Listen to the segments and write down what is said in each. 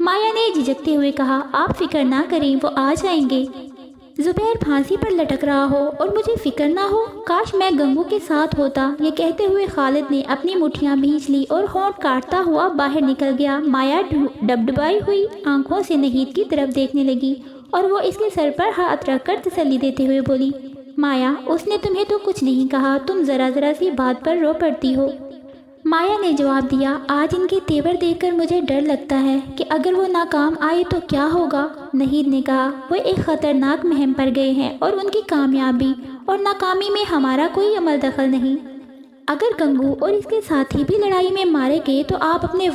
مایا نے جھجکتے ہوئے کہا، آپ فکر نہ کریں، وہ آ جائیں گے۔ زبیر پھانسی پر لٹک رہا ہو اور مجھے فکر نہ ہو، کاش میں گنگو کے ساتھ ہوتا۔ یہ کہتے ہوئے خالد نے اپنی مٹھیاں بھینچ لی اور ہونٹ کاٹتا ہوا باہر نکل گیا۔ مایا ڈبڈبائی ہوئی آنکھوں سے نہید کی طرف دیکھنے لگی اور وہ اس کے سر پر ہاتھ رکھ کر تسلی دیتے ہوئے بولی، مایا، اس نے تمہیں تو کچھ نہیں کہا، تم ذرا سی بات پر رو پڑتی ہو۔ مایا نے جواب دیا، آج ان کے تیور دیکھ کر مجھے ڈر لگتا ہے کہ اگر وہ ناکام آئے تو کیا ہوگا۔ نہید نے کہا، وہ ایک خطرناک مہم پر گئے ہیں اور ان کی کامیابی اور ناکامی میں ہمارا کوئی عمل دخل نہیں۔ اگر گنگو اور اس کے ساتھی بھی لڑائی میں مارے گئے تو آپ اپنے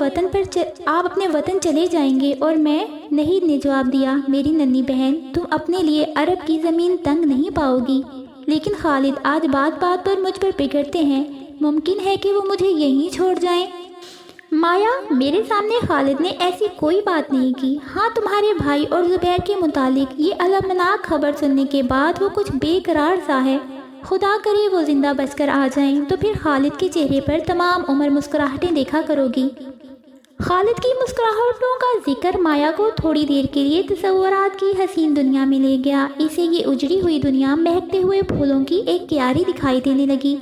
وطن چلے جائیں گے اور میں۔ نہید نے جواب دیا، میری ننھی بہن، تم اپنے لیے عرب کی زمین تنگ نہیں پاؤ گی، لیکن خالد آج بات پر مجھ پر بگڑتے ہیں، ممکن ہے کہ وہ مجھے یہیں چھوڑ جائیں۔ مایا، میرے سامنے خالد نے ایسی کوئی بات نہیں کی۔ ہاں، تمہارے بھائی اور زبیر کے متعلق یہ المناک خبر سننے کے بعد وہ کچھ بے قرار سا ہے۔ خدا کرے وہ زندہ بچ کر آ جائیں تو پھر خالد کے چہرے پر تمام عمر مسکراہٹیں دیکھا کرو گی۔ خالد کی مسکراہٹوں کا ذکر مایا کو تھوڑی دیر کے لیے تصورات کی حسین دنیا میں لے گیا۔ اسے یہ اجڑی ہوئی دنیا مہکتے ہوئے پھولوں کی ایک کیاری دکھائی دینے لگی۔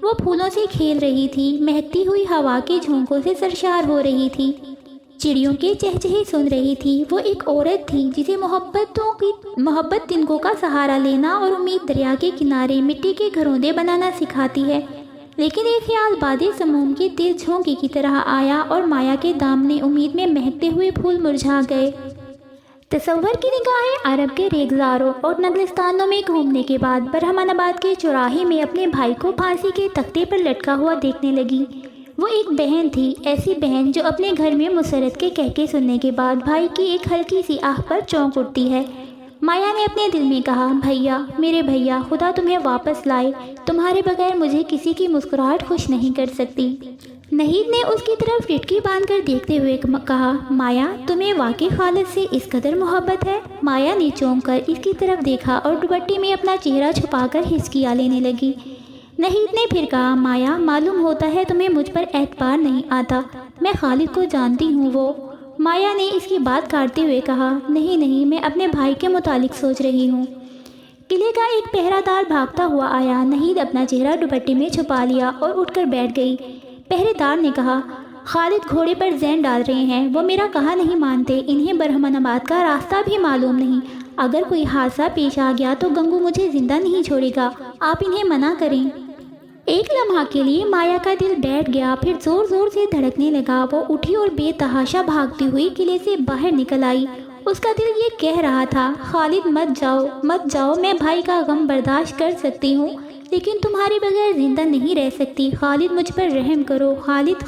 وہ پھولوں سے کھیل رہی تھی، مہکتی ہوئی ہوا کے جھونکوں سے سرشار ہو رہی تھی، چڑیوں کے چہچہے سن رہی تھی۔ وہ ایک عورت تھی جسے محبت تنکوں کا سہارا لینا اور امید دریا کے کنارے مٹی کے گھروندے بنانا سکھاتی ہے۔ لیکن ایک خیال باد سموم کے تیز جھونکے کی طرح آیا اور مایا کے دامن امید میں مہکتے ہوئے پھول مرجھا گئے۔ تصور کی نگاہیں عرب کے ریگزاروں اور نگلستانوں میں گھومنے کے بعد برہمن آباد کے چوراہے میں اپنے بھائی کو پھانسی کے تختے پر لٹکا ہوا دیکھنے لگی۔ وہ ایک بہن تھی، ایسی بہن جو اپنے گھر میں مسرت کے کہکے سننے کے بعد بھائی کی ایک ہلکی سی آہ پر چونک اٹھتی ہے۔ مایا نے اپنے دل میں کہا، بھیا، میرے بھیا، خدا تمہیں واپس لائے، تمہارے بغیر مجھے کسی کی مسکراہٹ خوش نہیں کر سکتی۔ نہید نے اس کی طرف ٹٹکی باندھ کر دیکھتے ہوئے کہا، مایا، تمہیں واقعی خالد سے اس قدر محبت ہے؟ مایا نے چونک کر اس کی طرف دیکھا اور دوپٹے میں اپنا چہرہ چھپا کر ہچکیاں لینے لگی۔ نہید نے پھر کہا، مایا، معلوم ہوتا ہے تمہیں مجھ پر اعتبار نہیں آتا، میں خالد کو جانتی ہوں۔ وہ مایا نے اس کی بات کاٹتے ہوئے کہا، نہیں، میں اپنے بھائی کے متعلق سوچ رہی ہوں۔ قلعے کا ایک پہرہ دار بھاگتا ہوا آیا۔ نہید اپنا چہرہ دوپٹے میں چھپا لیا اور اٹھ کر بیٹھ گئی۔ پہرے دار نے کہا، خالد گھوڑے پر زین ڈال رہے ہیں، وہ میرا کہا نہیں مانتے، انہیں برہمن آباد کا راستہ بھی معلوم نہیں، اگر کوئی حادثہ پیش آ گیا تو گنگو مجھے زندہ نہیں چھوڑے گا، آپ انہیں منع کریں۔ ایک لمحہ کے لیے مایا کا دل بیٹھ گیا، پھر زور سے دھڑکنے لگا۔ وہ اٹھی اور بے تحاشا بھاگتی ہوئی قلعے سے باہر نکل آئی۔ اس کا دل یہ کہہ رہا تھا، خالد مت جاؤ، میں بھائی کا غم برداشت کر سکتی ہوں، لیکن تمہارے بغیر زندہ نہیں رہ سکتی۔ خالد، مجھ پر رحم کرو، خالد۔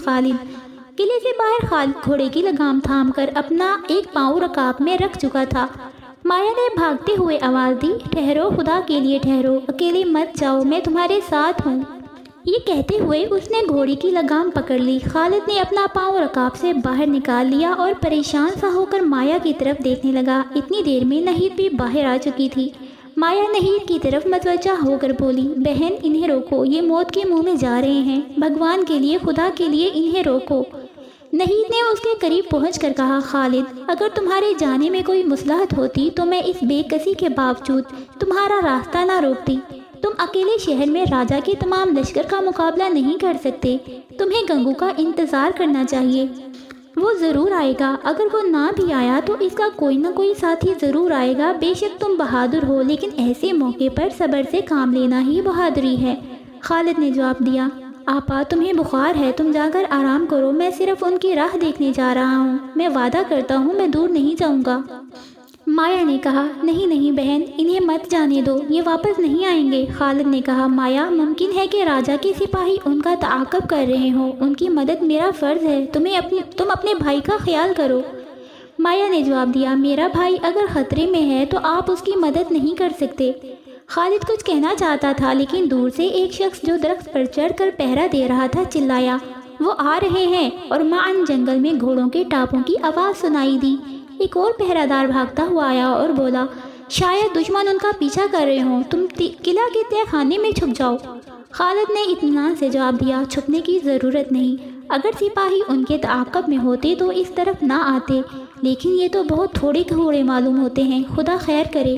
قلعے سے باہر خالد گھوڑے کی لگام تھام کر اپنا ایک پاؤں رکاب میں رکھ چکا تھا۔ مایا نے بھاگتے ہوئے آواز دی، ٹھہرو، خدا کے لیے ٹھہرو، اکیلے مت جاؤ، میں تمہارے ساتھ ہوں۔ یہ کہتے ہوئے اس نے گھوڑے کی لگام پکڑ لی۔ خالد نے اپنا پاؤں رکاب سے باہر نکال لیا اور پریشان سا ہو کر مایا کی طرف دیکھنے لگا۔ اتنی دیر میں نہید بھی باہر آ چکی تھی۔ مایا نہید کی طرف متوجہ ہو کر بولی، بہن، انہیں روکو، یہ موت کے منہ میں جا رہے ہیں، بھگوان کے لیے، خدا کے لیے انہیں روکو۔ نہید نے اس کے قریب پہنچ کر کہا، خالد، اگر تمہارے جانے میں کوئی مصلحت ہوتی تو میں اس بے کسی کے باوجود تمہارا راستہ نہ روکتی۔ تم اکیلے شہر میں راجا کے تمام لشکر کا مقابلہ نہیں کر سکتے، تمہیں گنگو کا انتظار کرنا چاہیے، وہ ضرور آئے گا، اگر وہ نہ بھی آیا تو اس کا کوئی نہ کوئی ساتھی ضرور آئے گا۔ بے شک تم بہادر ہو، لیکن ایسے موقع پر صبر سے کام لینا ہی بہادری ہے۔ خالد نے جواب دیا، آپا، تمہیں بخار ہے، تم جا کر آرام کرو، میں صرف ان کی راہ دیکھنے جا رہا ہوں، میں وعدہ کرتا ہوں میں دور نہیں جاؤں گا۔ مایا نے کہا، نہیں بہن، انہیں مت جانے دو، یہ واپس نہیں آئیں گے۔ خالد نے کہا، مایا، ممکن ہے کہ راجا کے سپاہی ان کا تعاقب کر رہے ہوں، ان کی مدد میرا فرض ہے، تم اپنے بھائی کا خیال کرو۔ مایا نے جواب دیا، میرا بھائی اگر خطرے میں ہے تو آپ اس کی مدد نہیں کر سکتے۔ خالد کچھ کہنا چاہتا تھا، لیکن دور سے ایک شخص جو درخت پر چڑھ کر پہرا دے رہا تھا چلایا، وہ آ رہے ہیں، اور معاً جنگل میں گھوڑوں کے ٹاپوں کی آواز سنائی دی۔ ایک اور پہرا دار بھاگتا ہوا آیا اور بولا، شاید دشمن ان کا پیچھا کر رہے ہوں، تم قلعہ کے تہہ خانے میں چھپ جاؤ۔ خالد نے اطمینان سے جواب دیا، چھپنے کی ضرورت نہیں، اگر سپاہی ان کے تعاقب میں ہوتے تو اس طرف نہ آتے، لیکن یہ تو بہت تھوڑے گھوڑے معلوم ہوتے ہیں، خدا خیر کرے۔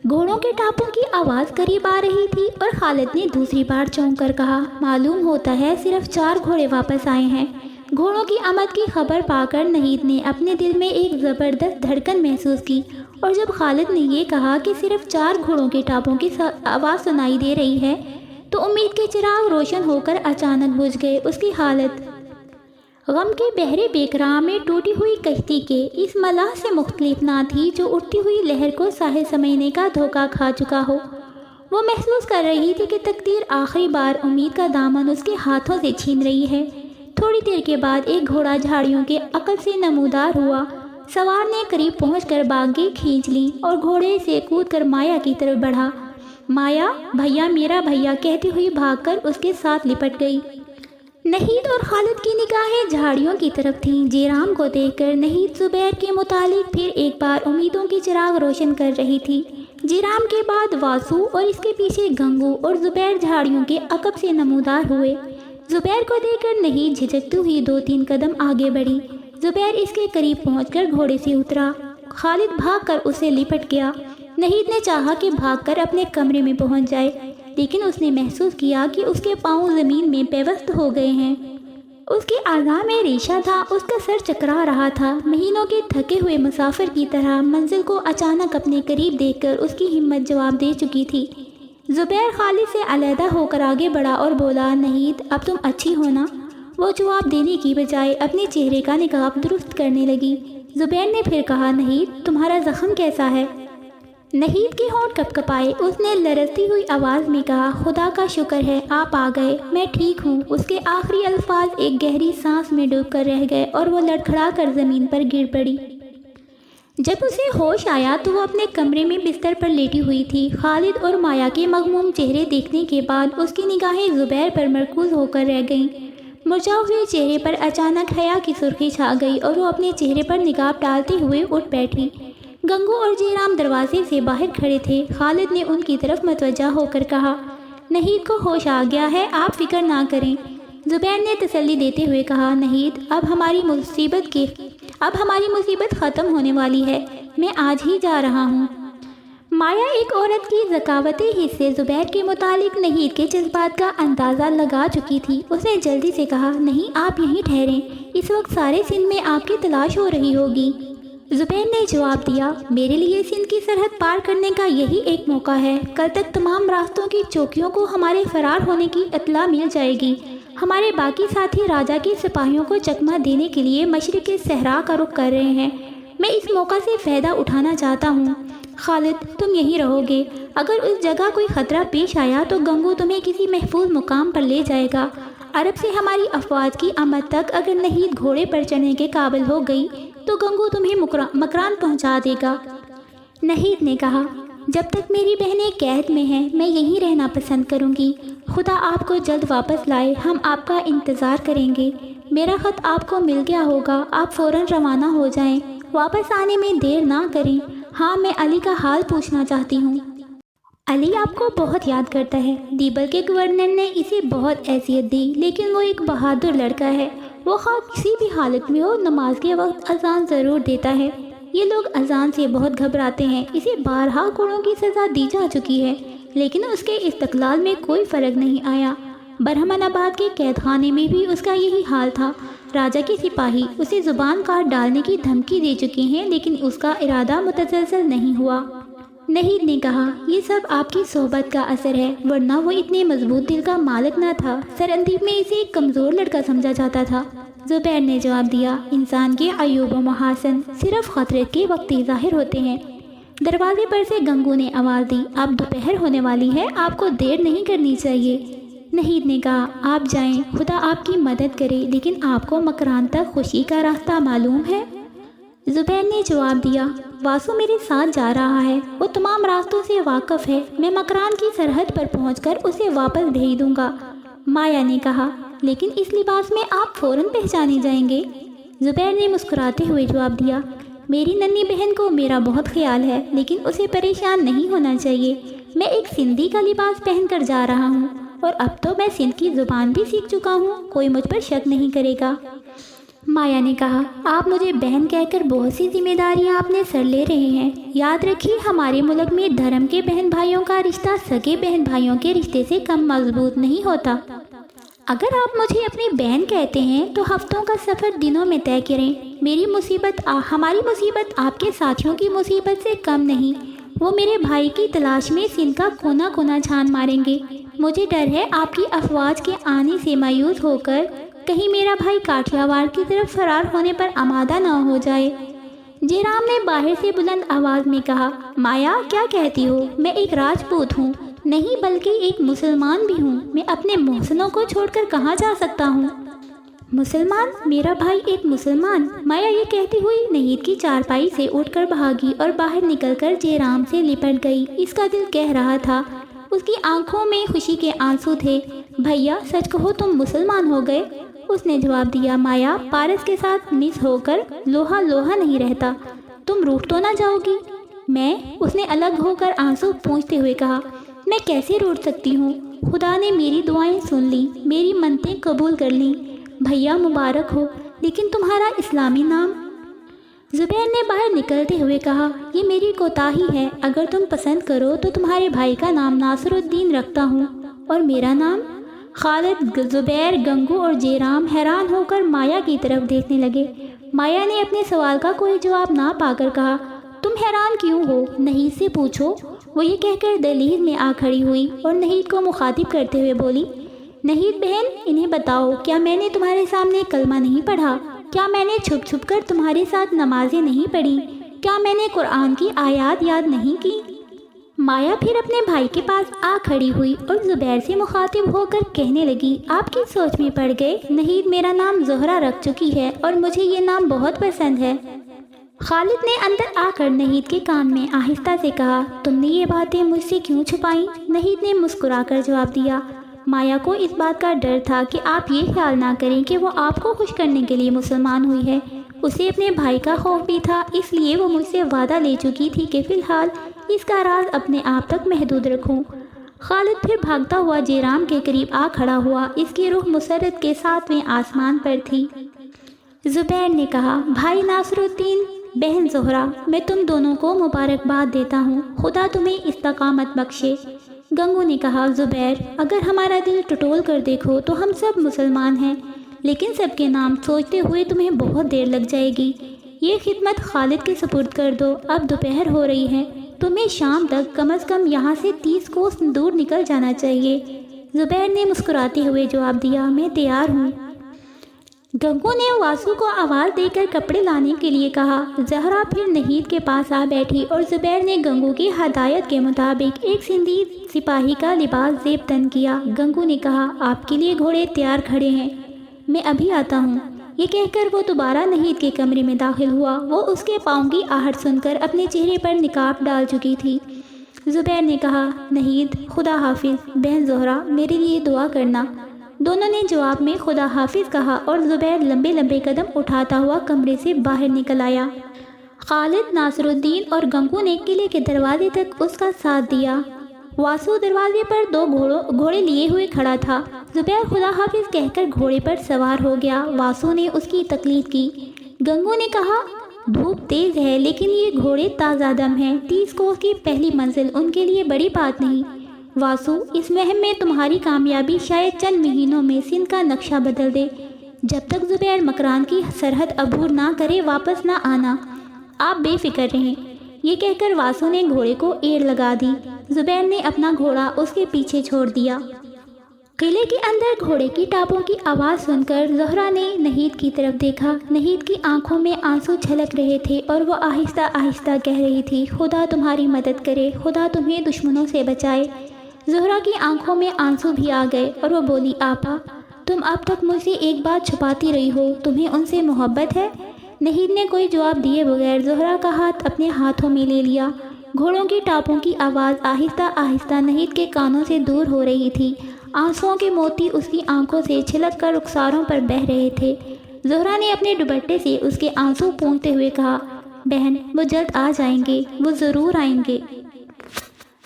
گھوڑوں کے ٹاپوں کی آواز قریب آ رہی تھی اور خالد نے دوسری بار چونک کر کہا، معلوم ہوتا ہے صرف 4 گھوڑے واپس آئے ہیں۔ گھوڑوں کی آمد کی خبر پا کر نہید نے اپنے دل میں ایک زبردست دھڑکن محسوس کی، اور جب خالد نے یہ کہا کہ صرف 4 گھوڑوں کے ٹاپوں کی آواز سنائی دے رہی ہے تو امید کے چراغ روشن ہو کر اچانک بجھ گئے۔ اس کی حالت غم کے بحر بیکراں میں ٹوٹی ہوئی کشتی کے اس ملاح سے مختلف نہ تھی جو اٹھتی ہوئی لہر کو ساحل سمینے کا دھوکہ کھا چکا ہو۔ وہ محسوس کر رہی تھی کہ تقدیر آخری بار امید کا دامن اس کے ہاتھوں سے چھین رہی ہے۔ تھوڑی دیر کے بعد ایک گھوڑا جھاڑیوں کے عقب سے نمودار ہوا۔ سوار نے قریب پہنچ کر باگیں کھینچ لیں اور گھوڑے سے کود کر مایا کی طرف بڑھا۔ مایا، بھیا، میرا بھیا کہتی ہوئی بھاگ کر اس کے ساتھ لپٹ گئی۔ نہید اور خالد کی نگاہیں جھاڑیوں کی طرف تھیں۔ جیرام کو دیکھ کر نہید زبیر کے متعلق پھر ایک بار امیدوں کی چراغ روشن کر رہی تھی۔ جیرام کے بعد واسو اور اس کے پیچھے گنگو اور زبیر جھاڑیوں کے عقب سے نمودار ہوئے۔ زبیر کو دیکھ کر نہید جھجکتی ہوئی 2-3 قدم آگے بڑھی۔ زبیر اس کے قریب پہنچ کر گھوڑے سے اترا۔ خالد بھاگ کر اسے لپٹ گیا۔ نہید نے چاہا کہ بھاگ کر اپنے کمرے میں پہنچ جائے، لیکن اس نے محسوس کیا کہ اس کے پاؤں زمین میں پیوست ہو گئے ہیں۔ اس کے اعضاء میں ریشہ تھا، اس کا سر چکرا رہا تھا۔ مہینوں کے تھکے ہوئے مسافر کی طرح منزل کو اچانک اپنے قریب دیکھ کر اس کی ہمت جواب دے چکی تھی۔ زبیر خالد سے علیحدہ ہو کر آگے بڑھا اور بولا، نہید اب تم اچھی ہو نا؟ وہ جواب دینے کی بجائے اپنے چہرے کا نقاب درست کرنے لگی۔ زبیر نے پھر کہا، نہید تمہارا زخم کیسا ہے؟ نہید کے ہونٹ کپ کپائے۔ اس نے لرزتی ہوئی آواز میں کہا، خدا کا شکر ہے آپ آ گئے، میں ٹھیک ہوں۔ اس کے آخری الفاظ ایک گہری سانس میں ڈوب کر رہ گئے اور وہ لڑکھڑا کر زمین پر گر پڑی۔ جب اسے ہوش آیا تو وہ اپنے کمرے میں بستر پر لیٹی ہوئی تھی۔ خالد اور مایا کے مغموم چہرے دیکھنے کے بعد اس کی نگاہیں زبیر پر مرکوز ہو کر رہ گئیں۔ مرجھائے ہوئے چہرے پر اچانک حیا کی سرخی چھا گئی اور وہ اپنے چہرے پر نقاب ڈالتے ہوئے اٹھ بیٹھی۔ گنگو اور جیرام دروازے سے باہر کھڑے تھے۔ خالد نے ان کی طرف متوجہ ہو کر کہا، نہید کو ہوش آ گیا ہے، آپ فکر نہ کریں۔ زبیر نے تسلی دیتے ہوئے کہا، نہید اب ہماری مصیبت ختم ہونے والی ہے، میں آج ہی جا رہا ہوں۔ مایا ایک عورت کی ذکاوتِ حس سے زبیر کے متعلق نہید کے جذبات کا اندازہ لگا چکی تھی۔ اس نے جلدی سے کہا، نہیں آپ یہیں ٹھہریں، اس وقت سارے سندھ میں آپ کی تلاش ہو رہی ہوگی۔ زبیر نے جواب دیا، میرے لیے سندھ کی سرحد پار کرنے کا یہی ایک موقع ہے۔ کل تک تمام راستوں کی چوکیوں کو ہمارے فرار ہونے کی اطلاع مل جائے گی۔ ہمارے باقی ساتھی راجا کے سپاہیوں کو چکمہ دینے کے لیے مشرق صحرا کا رخ کر رہے ہیں۔ میں اس موقع سے فائدہ اٹھانا چاہتا ہوں۔ خالد تم یہیں رہو گے، اگر اس جگہ کوئی خطرہ پیش آیا تو گنگو تمہیں کسی محفوظ مقام پر لے جائے گا۔ عرب سے ہماری افواج کی آمد تک اگر نہید گھوڑے پر چڑھنے کے قابل ہو گئی تو گنگو تمہیں مکران پہنچا دے گا۔ نہید نے کہا، جب تک میری بہنیں قید میں ہیں میں یہیں رہنا پسند کروں گی۔ خدا آپ کو جلد واپس لائے، ہم آپ کا انتظار کریں گے۔ میرا خط آپ کو مل گیا ہوگا، آپ فوراً روانہ ہو جائیں، واپس آنے میں دیر نہ کریں۔ ہاں میں علی کا حال پوچھنا چاہتی ہوں۔ علی آپ کو بہت یاد کرتا ہے، دیبل کے گورنر نے اسے بہت حیثیت دی، لیکن وہ ایک بہادر لڑکا ہے۔ وہ خواہ کسی بھی حالت میں ہو نماز کے وقت اذان ضرور دیتا ہے۔ یہ لوگ اذان سے بہت گھبراتے ہیں۔ اسے بارہا کوڑوں کی سزا دی جا چکی ہے، لیکن اس کے استقلال میں کوئی فرق نہیں آیا۔ برہمن آباد کے قید خانے میں بھی اس کا یہی حال تھا۔ راجا کے سپاہی اسے زبان کاٹ ڈالنے کی دھمکی دے چکے ہیں، لیکن اس کا ارادہ متزلزل نہیں ہوا۔ نہید نے کہا، یہ سب آپ کی صحبت کا اثر ہے، ورنہ وہ اتنے مضبوط دل کا مالک نہ تھا۔ سراندیپ میں اسے ایک کمزور لڑکا سمجھا جاتا تھا۔ زبیر نے جواب دیا، انسان کے عیوب و محاسن صرف خطرے کے وقت ہی ظاہر ہوتے ہیں۔ دروازے پر سے گنگو نے آواز دی، اب دوپہر ہونے والی ہے، آپ کو دیر نہیں کرنی چاہیے۔ نہید نے کہا، آپ جائیں، خدا آپ کی مدد کرے، لیکن آپ کو مکران تک خوشی کا راستہ معلوم ہے؟ زبیر نے جواب دیا، واسو میرے ساتھ جا رہا ہے، وہ تمام راستوں سے واقف ہے، میں مکران کی سرحد پر پہنچ کر اسے واپس بھیج دوں گا۔ مایا نے کہا، لیکن اس لباس میں آپ فوراً پہچانے جائیں گے۔ زبیر نے مسکراتے ہوئے جواب دیا، میری ننھی بہن کو میرا بہت خیال ہے، لیکن اسے پریشان نہیں ہونا چاہیے۔ میں ایک سندھی کا لباس پہن کر جا رہا ہوں، اور اب تو میں سندھ کی زبان بھی سیکھ چکا ہوں، کوئی مجھ پر شک نہیں کرے گا۔ مایا نے کہا، آپ مجھے بہن کہہ کر بہت سی ذمہ داریاں اپنے سر لے رہے ہیں۔ یاد رکھیے، ہمارے ملک میں دھرم کے بہن بھائیوں کا رشتہ سگے بہن بھائیوں کے رشتے سے کم مضبوط نہیں ہوتا۔ اگر آپ مجھے اپنی بہن کہتے ہیں تو ہفتوں کا سفر دنوں میں طے کریں۔ ہماری مصیبت آپ کے ساتھیوں کی مصیبت سے کم نہیں۔ وہ میرے بھائی کی تلاش میں سندھ کا کونا کونا چھان ماریں گے۔ مجھے ڈر ہے آپ کی افواج کے آنے سے مایوس ہو کر کہیں میرا بھائی کاٹھیاواڑ کی طرف فرار ہونے پر آمادہ نہ ہو جائے۔ جیرام نے باہر سے بلند آواز میں کہا، مایا کیا کہتی ہو؟ میں ایک راجپوت ہوں، نہیں بلکہ ایک مسلمان بھی ہوں۔ میں اپنے محسنوں کو چھوڑ کر کہاں جا سکتا ہوں؟ مسلمان؟ میرا بھائی ایک مسلمان؟ مایا یہ کہتی ہوئی نہید کی چارپائی سے اٹھ کر بھاگی اور باہر نکل کر جیرام سے لپٹ گئی۔ اس کا دل کہہ رہا تھا، اس کی آنکھوں میں خوشی کے آنسو تھے۔ بھیا سچ کہو تم مسلمان ہو گئے؟ اس نے جواب دیا، مایا پارس کے ساتھ مس ہو کر لوہا لوہا نہیں رہتا۔ تم روٹھ تو نہ جاؤ گی؟ میں؟ اس نے الگ ہو کر آنسو پونچھتے ہوئے کہا، میں کیسے روٹھ سکتی ہوں؟ خدا نے میری دعائیں سن لی، میری منتیں قبول کر لیں۔ بھیا مبارک ہو، لیکن تمہارا اسلامی نام؟ زبیر نے باہر نکلتے ہوئے کہا، یہ میری کوتاہی ہے۔ اگر تم پسند کرو تو تمہارے بھائی کا نام ناصر الدین رکھتا ہوں، اور میرا نام؟ خالد، زبیر، گنگو اور جیرام حیران ہو کر مایا کی طرف دیکھنے لگے۔ مایا نے اپنے سوال کا کوئی جواب نہ پا کر کہا، تم حیران کیوں ہو؟ نہید سے پوچھو۔ وہ یہ کہہ کر دہلیز میں آ کھڑی ہوئی اور نہید کو مخاطب کرتے ہوئے بولی، نہید بہن، انہیں بتاؤ، کیا میں نے تمہارے سامنے کلمہ نہیں پڑھا؟ کیا میں نے چھپ چھپ کر تمہارے ساتھ نمازیں نہیں پڑھی؟ کیا میں نے قرآن کی آیات یاد نہیں کی؟ مایا پھر اپنے بھائی کے پاس آ کھڑی ہوئی اور زبیر سے مخاطب ہو کر کہنے لگی، آپ کی سوچ میں پڑ گئے؟ نہید میرا نام زہرا رکھ چکی ہے اور مجھے یہ نام بہت پسند ہے۔ خالد نے اندر آ کر نہید کے کان میں آہستہ سے کہا، تم نے یہ باتیں مجھ سے کیوں چھپائیں؟ نہید نے مسکرا کر جواب دیا، مایا کو اس بات کا ڈر تھا کہ آپ یہ خیال نہ کریں کہ وہ آپ کو خوش کرنے کے لیے مسلمان ہوئی ہے۔ اسے اپنے بھائی کا خوف بھی تھا، اس لیے وہ مجھ سے وعدہ لے چکی تھی کہ فی الحال اس کا راز اپنے آپ تک محدود رکھوں۔ خالد پھر بھاگتا ہوا جیرام کے قریب آ کھڑا ہوا، اس کی روح مسرت کے 7ویں آسمان پر تھی۔ زبیر نے کہا، بھائی ناصر الدین، بہن زہرا، میں تم دونوں کو مبارکباد دیتا ہوں، خدا تمہیں استقامت بخشے۔ گنگو نے کہا، زبیر، اگر ہمارا دل ٹٹول کر دیکھو تو ہم سب مسلمان ہیں، لیکن سب کے نام سوچتے ہوئے تمہیں بہت دیر لگ جائے گی۔ یہ خدمت خالد کے سپرد کر دو، اب دوپہر ہو رہی ہے، تمہیں شام تک کم از کم یہاں سے 30 کوس دور نکل جانا چاہیے۔ زبیر نے مسکراتے ہوئے جواب دیا، میں تیار ہوں۔ گنگو نے واسو کو آواز دے کر کپڑے لانے کے لیے کہا۔ زہرا پھر نہید کے پاس آ بیٹھی اور زبیر نے گنگو کی ہدایت کے مطابق ایک سندھی سپاہی کا لباس زیب تن کیا۔ گنگو نے کہا، آپ کے لیے گھوڑے تیار کھڑے ہیں، میں ابھی آتا ہوں۔ یہ کہہ کر وہ دوبارہ نہید کے کمرے میں داخل ہوا۔ وہ اس کے پاؤں کی آہٹ سن کر اپنے چہرے پر نقاب ڈال چکی تھی۔ زبیر نے کہا، نہید، خدا حافظ، بہن زہرا میرے لیے دعا کرنا۔ دونوں نے جواب میں خدا حافظ کہا اور زبیر لمبے لمبے قدم اٹھاتا ہوا کمرے سے باہر نکل آیا۔ خالد، ناصر الدین اور گنگو نے قلعے کے دروازے تک اس کا ساتھ دیا۔ واسو دروازے پر 2 گھوڑے لیے ہوئے کھڑا تھا۔ زبیر خدا حافظ کہہ کر گھوڑے پر سوار ہو گیا۔ واسو نے اس کی تقلید کی۔ گنگو نے کہا، دھوپ تیز ہے لیکن یہ گھوڑے تازہ دم ہیں، 30 کوس کی پہلی منزل ان کے لیے بڑی بات نہیں۔ واسو، اس مہم میں تمہاری کامیابی شاید چند مہینوں میں سندھ کا نقشہ بدل دے۔ جب تک زبیر مکران کی سرحد عبور نہ کرے واپس نہ آنا، آپ بے فکر رہیں۔ یہ کہہ کر واسو نے گھوڑے کو ایڑ لگا دی۔ زبیر نے اپنا گھوڑا اس کے پیچھے چھوڑ دیا۔ قلعے کے اندر گھوڑے کی ٹاپوں کی آواز سن کر زہرا نے نہید کی طرف دیکھا۔ نہید کی آنکھوں میں آنسو چھلک رہے تھے اور وہ آہستہ آہستہ کہہ رہی تھی، خدا تمہاری مدد کرے، خدا تمہیں دشمنوں سے بچائے۔ زہرا کی آنکھوں میں آنسو بھی آ گئے اور وہ بولی، آپا، تم اب تک مجھ سے ایک بات چھپاتی رہی ہو، تمہیں ان سے محبت ہے؟ نہید نے کوئی جواب دیے بغیر زہرا کا ہاتھ اپنے ہاتھوں میں لے لیا۔ گھوڑوں کی ٹاپوں کی آواز آہستہ آہستہ نہید کے کانوں سے دور ہو رہی تھی۔ آنسوؤں کے موتی اس کی آنکھوں سے چھلک کر رخساروں پر بہہ رہے تھے۔ زہرا نے اپنے دوپٹے سے اس کے آنسو پونچھتے ہوئے کہا، بہن، وہ جلد آ جائیں گے، وہ ضرور آئیں گے۔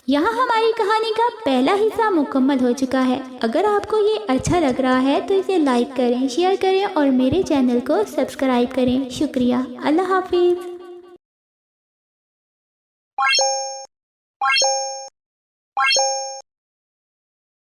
یہاں ہماری کہانی کا پہلا حصہ مکمل ہو چکا ہے۔ اگر آپ کو یہ اچھا لگ رہا ہے تو اسے لائک کریں، شیئر کریں اور میرے چینل کو سبسکرائب کریں۔ شکریہ۔ اللہ حافظ۔